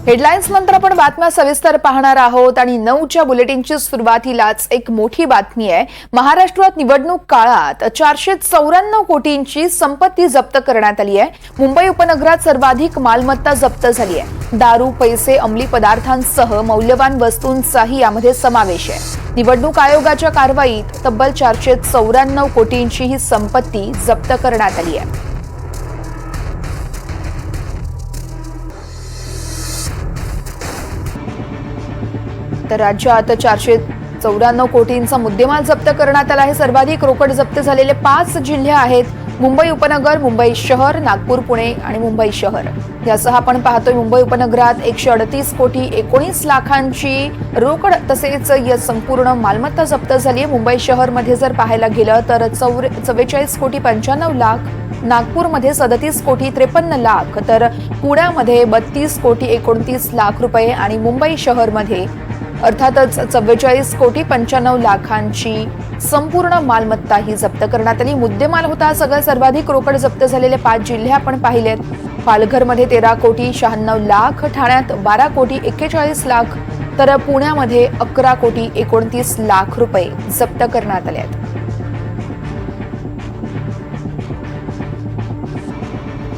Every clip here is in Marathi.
हेडलाईन्स नंतर आपण बातम्या सविस्तर पाहणार आहोत आणि 9च्या बुलेटिनची सुरुवातीलाच एक मोठी बातमी आहे। महाराष्ट्रात निवडणूक काळात 494 कोटींची संपत्ती जप्त करण्यात आली आहे। मुंबई उपनगरात सर्वाधिक मालमत्ता जप्त झाली आहे। दारू, पैसे, अंमली पदार्थांसह मौल्यवान वस्तूंचाही यामध्ये समावेश आहे। निवडणूक आयोगाच्या कारवाईत तब्बल 494 कोटींची ही संपत्ती जप्त करण्यात आली आहे। तर राज्यात 494 कोटींचा मुद्देमाल जप्त करण्यात आला आहे। सर्वाधिक रोकड जप्त झालेले 5 जिल्हे आहेत मुंबई उपनगर, मुंबई शहर, नागपूर, पुणे आणि मुंबई शहर। यासह आपण पाहतोय मुंबई उपनगरात 138 कोटी 19 लाखांची रोकड तसेच या संपूर्ण मालमत्ता जप्त झाली आहे। मुंबई शहर मध्ये जर पाहायला गेलं तर 44 कोटी 95 लाख, नागपूरमध्ये 37 कोटी 53 लाख, तर पुण्यामध्ये 32 कोटी 29 लाख रुपये आणि मुंबई शहरमध्ये अर्थातच 44 कोटी 95 लाखांची संपूर्ण मालमत्ता ही जप्त करण्यात आली। मुद्देमाल होता सगळ्यात सर्वाधिक रोकड जप्त झालेले 5 जिल्हे आपण पाहिलेत। पालघरमध्ये 13 कोटी 96 लाख, ठाण्यात 12 कोटी 41 लाख, तर पुण्यामध्ये 11 कोटी 29 लाख रुपये जप्त करण्यात आले आहेत।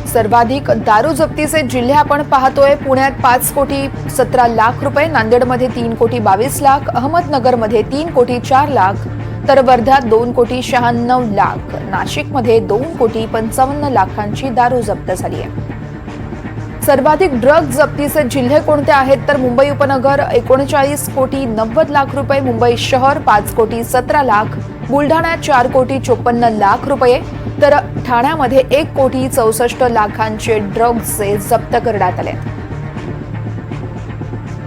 सर्वाधिक दारू जप्तीचे जिल्हे आपण पाहतोय। पुण्यात 5 कोटी 17 लाख रुपये, नांदेडमध्ये 3 कोटी 22 लाख, अहमदनगरमध्ये 3 कोटी 4 लाख, तर वर्ध्यात 2 कोटी 96 लाख, नाशिकमध्ये 2 कोटी 55 लाखांची दारू जप्त झाली आहे। सर्वाधिक ड्रग जप्तीचे जिल्हे कोणते आहेत तर मुंबई उपनगर 39 कोटी 90 लाख रुपये, मुंबई शहर 5 कोटी 17 लाख, बुलढाण्यात 4 कोटी 54 लाख रुपये, तर ठाण्यामध्ये 1 कोटी 64 लाखांचे ड्रग्जचे जप्त करण्यात आले।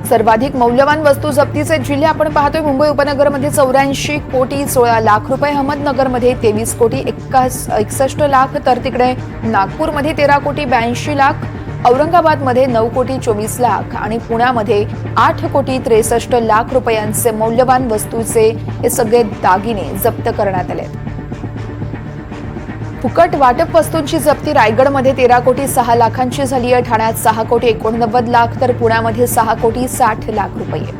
सर्वाधिक मौल्यवान वस्तू जप्तीचे जिल्हे आपण पाहतोय। मुंबई उपनगरमध्ये 84 कोटी 16 लाख रुपये, अहमदनगरमध्ये 23 कोटी 61 लाख, तर तिकडे नागपूरमध्ये 13 कोटी 82 लाख, औरंगाबादमध्ये 9 कोटी 24 लाख आणि पुण्यामध्ये 8 कोटी 63 लाख रुपयांचे मौल्यवान वस्तूचे हे सगळे दागिने जप्त करण्यात आले। फुकट वाटप वस्तूंची जप्ती रायगडमध्ये 13 कोटी 6 लाखांची झाली आहे, ठाण्यात 6 कोटी 89 लाख, तर पुण्यामध्ये 6 कोटी 60 लाख रुपये।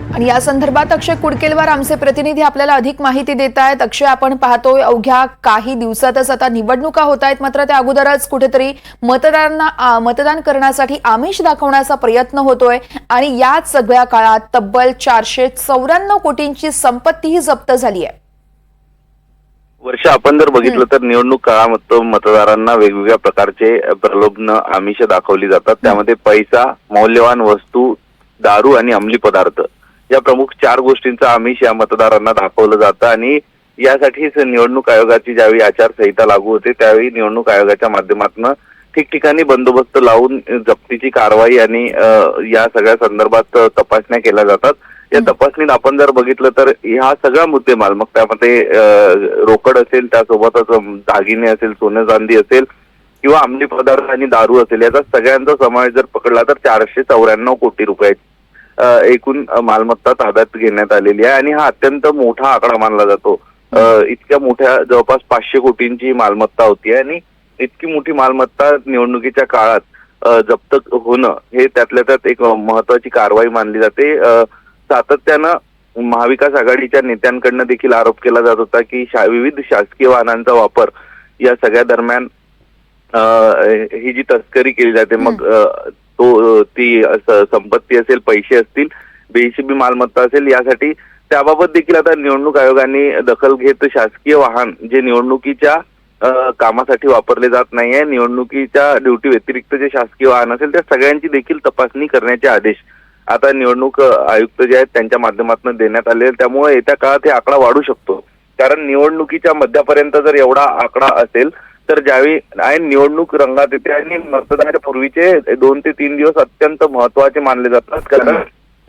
आणि या संदर्भात अक्षय कुडकेलवार आमचे प्रतिनिधी आपल्याला अधिक माहिती देत आहेत। अक्षय, आपण पाहतोय अवघ्या काही दिवसातच आता निवडणुका होत आहेत, मात्र त्या अगोदरच कुठेतरी मतदारांना मतदान करण्यासाठी आमिष दाखवण्याचा प्रयत्न होतोय आणि याच सगळ्या काळात तब्बल 494 कोटींची संपत्तीही जप्त झाली आहे। वर्ष आपण जर बघितलं तर निवडणूक काळामध्ये मतदारांना वेगवेगळ्या प्रकारचे प्रलोभन आमिष दाखवली जातात। त्यामध्ये पैसा, मौल्यवान वस्तू, दारू आणि अंमली पदार्थ या प्रमुख 4 गोष्टींचा आमिष या मतदारांना दाखवलं जातं आणि यासाठीच निवडणूक आयोगाची ज्यावेळी आचारसंहिता लागू होते त्यावेळी निवडणूक आयोगाच्या माध्यमातून ठिकठिकाणी बंदोबस्त लावून जप्तीची कारवाई आणि या सगळ्या संदर्भात तपासण्या केल्या जातात। या तपासणीत आपण जर बघितलं तर हा सगळा मुद्देमाल, मग त्यामध्ये रोकड असेल, त्यासोबतच दागिने असेल, सोने चांदी असेल किंवा अंमली पदार्थ आणि दारू असेल, याचा सगळ्यांचा समावेश जर पकडला तर 494 कोटी रुपये एकूण मालमत्ता ताब्यात घेण्यात आलेली आहे आणि हा अत्यंत मोठा आकडा मानला जातो। इतक्या मोठ्या जवळपास 500 कोटींची मालमत्ता होती आणि इतकी मोठी मालमत्ता निवडणुकीच्या काळात जप्त होणं हे त्यातल्या त्यात एक महत्वाची कारवाई मानली जाते। सातत्यानं महाविकास आघाडीच्या नेत्यांकडनं देखील आरोप केला जात होता की विविध शासकीय वाहनांचा वापर या सगळ्या दरम्यान ही जी तस्करी केली जाते, मग ती संपत्ती असेल, पैसे असतील, बेहिशेबी मालमत्ता असेल, यासाठी त्याबाबत देखील आता निवडणूक आयोगाने दखल घेत शासकीय वाहन जे निवडणुकीच्या कामासाठी वापरले जात नाहीये, निवडणुकीच्या ड्युटी व्यतिरिक्त जे शासकीय वाहन असेल त्या सगळ्यांची देखील तपासणी करण्याचे आदेश आता निवडणूक आयुक्त जे आहेत त्यांच्या माध्यमातून देण्यात आले। त्यामुळे येत्या काळात हे आकडा वाढू शकतो, कारण निवडणुकीच्या मध्यापर्यंत जर एवढा आकडा असेल तर ज्यावेळी निवडणूक रंगात येते आणि मतदानाच्या पूर्वीचे 2 ते 3 दिवस अत्यंत महत्वाचे मानले जातात, कारण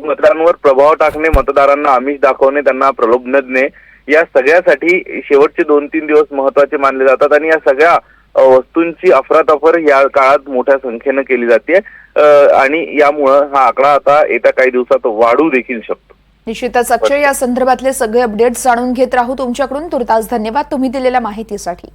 मतदारांवर प्रभाव टाकणे, मतदारांना आमिष दाखवणे, त्यांना प्रलोभन देणे, या सगळ्यासाठी शेवटचे 2-3 दिवस महत्वाचे मानले जातात आणि या सगळ्या वस्तूंची अफरातफर या काळात मोठ्या संख्येनं केली जाते आणि यामुळं हा आकडा आता येत्या काही दिवसात वाढू देखील शकतो। निश्चितच अक्षय, या संदर्भातले सगळे अपडेट्स जाणून घेत राहू तुमच्याकडून। तुर्तास धन्यवाद तुम्ही दिलेल्या माहितीसाठी।